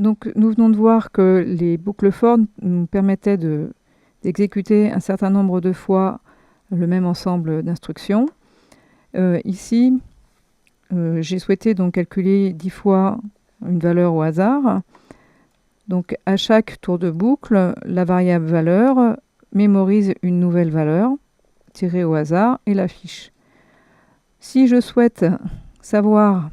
Donc nous venons de voir que les boucles for nous permettaient d'exécuter un certain nombre de fois le même ensemble d'instructions. Ici, j'ai souhaité donc calculer 10 fois une valeur au hasard. Donc à chaque tour de boucle, la variable valeur mémorise une nouvelle valeur tirée au hasard et l'affiche. Si je souhaite savoir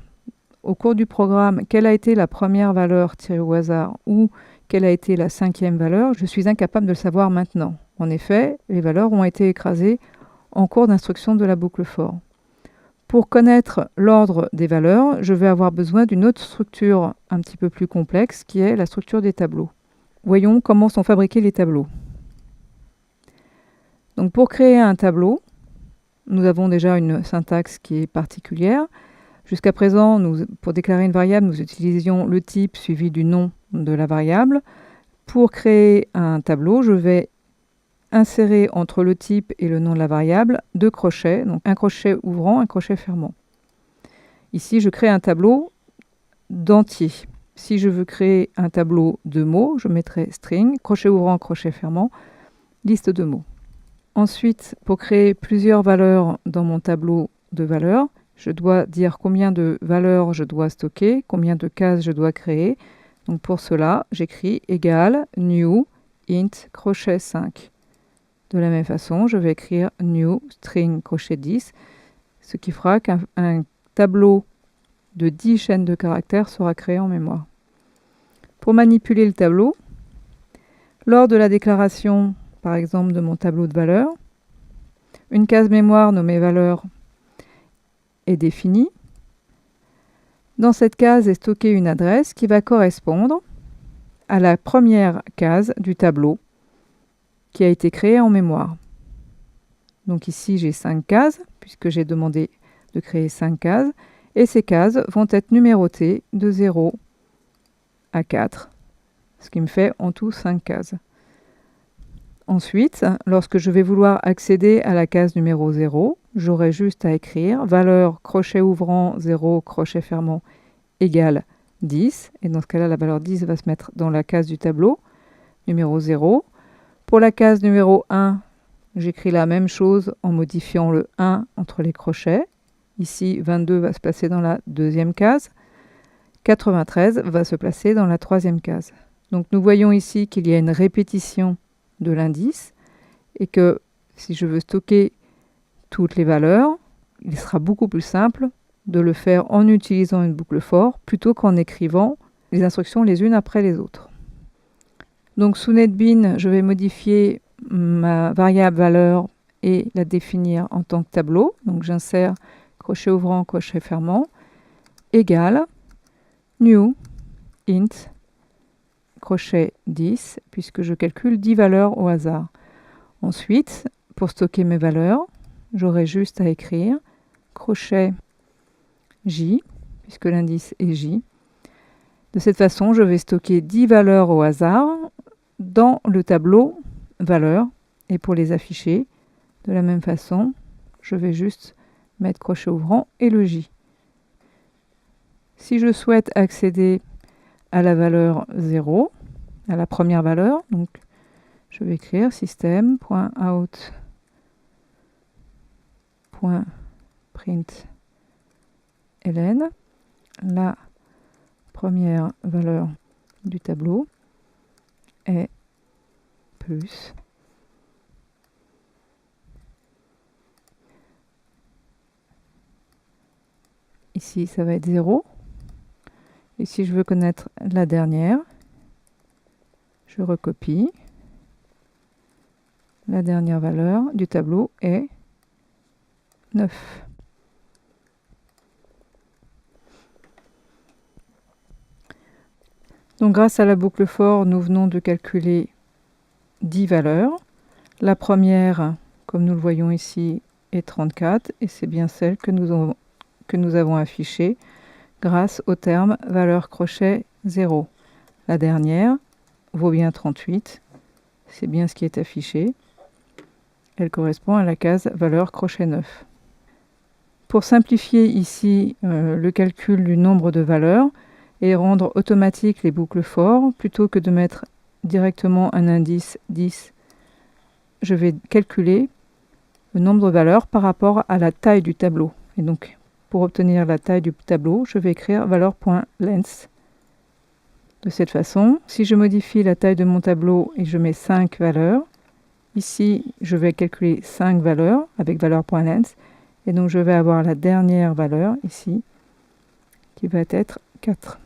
au cours du programme quelle a été la première valeur tirée au hasard ou quelle a été la 5e valeur, je suis incapable de le savoir maintenant. En effet, les valeurs ont été écrasées en cours d'instruction de la boucle for. Pour connaître l'ordre des valeurs, je vais avoir besoin d'une autre structure un petit peu plus complexe qui est la structure des tableaux. Voyons comment sont fabriqués les tableaux. Donc pour créer un tableau, nous avons déjà une syntaxe qui est particulière. Jusqu'à présent, pour déclarer une variable, nous utilisions le type suivi du nom de la variable. Pour créer un tableau, je vais insérer entre le type et le nom de la variable 2 crochets, donc un crochet ouvrant, un crochet fermant. Ici, je crée un tableau d'entier. Si je veux créer un tableau de mots, je mettrai string, crochet ouvrant, crochet fermant, liste de mots. Ensuite, pour créer plusieurs valeurs dans mon tableau de valeurs, je dois dire combien de valeurs je dois stocker, combien de cases je dois créer. Donc pour cela, j'écris égal new int crochet 5. De la même façon, je vais écrire new string crochet 10, ce qui fera qu'un tableau de 10 chaînes de caractères sera créé en mémoire. Pour manipuler le tableau, lors de la déclaration, par exemple, de mon tableau de valeurs, une case mémoire nommée valeur est définie. Dans cette case est stockée une adresse qui va correspondre à la première case du tableau qui a été créée en mémoire. Donc ici, j'ai 5 cases, puisque j'ai demandé de créer 5 cases, et ces cases vont être numérotées de 0 à 4, ce qui me fait en tout 5 cases. Ensuite, lorsque je vais vouloir accéder à la case numéro 0, j'aurai juste à écrire valeur crochet ouvrant 0 crochet fermant égale 10. Et dans ce cas-là, la valeur 10 va se mettre dans la case du tableau numéro 0. Pour la case numéro 1, j'écris la même chose en modifiant le 1 entre les crochets. Ici, 22 va se placer dans la deuxième case. 93 va se placer dans la troisième case. Donc nous voyons ici qu'il y a une répétition de l'indice et que si je veux stocker toutes les valeurs, il sera beaucoup plus simple de le faire en utilisant une boucle for plutôt qu'en écrivant les instructions les unes après les autres. Donc sous NetBeans, je vais modifier ma variable valeur et la définir en tant que tableau. Donc j'insère crochet ouvrant, crochet fermant, égale new int crochet 10, puisque je calcule 10 valeurs au hasard. Ensuite, pour stocker mes valeurs, j'aurai juste à écrire crochet j, puisque l'indice est j. De cette façon, je vais stocker 10 valeurs au hasard dans le tableau valeurs. Et pour les afficher, de la même façon, je vais juste mettre crochet ouvrant et le j. Si je souhaite accéder à la valeur 0, à la première valeur, donc je vais écrire system.out.println, la première valeur du tableau est plus ici ça va être 0. Et si je veux connaître la dernière, je recopie. La dernière valeur du tableau est 9. Donc grâce à la boucle for, nous venons de calculer 10 valeurs. La première, comme nous le voyons ici, est 34 et c'est bien celle que nous avons affichée grâce au terme valeur crochet 0. La dernière vaut bien 38, c'est bien ce qui est affiché. Elle correspond à la case valeur crochet 9. Pour simplifier ici le calcul du nombre de valeurs, et rendre automatique les boucles for, plutôt que de mettre directement un indice 10, je vais calculer le nombre de valeurs par rapport à la taille du tableau. Et donc, pour obtenir la taille du tableau, je vais écrire valeur.length. De cette façon, si je modifie la taille de mon tableau et je mets 5 valeurs, ici, je vais calculer 5 valeurs avec valeur.length. Et donc, je vais avoir la dernière valeur ici, qui va être 4.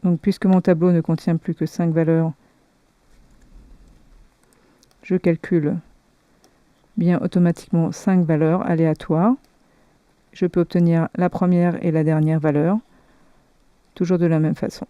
Donc, puisque mon tableau ne contient plus que 5 valeurs, je calcule bien automatiquement 5 valeurs aléatoires. Je peux obtenir la première et la dernière valeur, toujours de la même façon.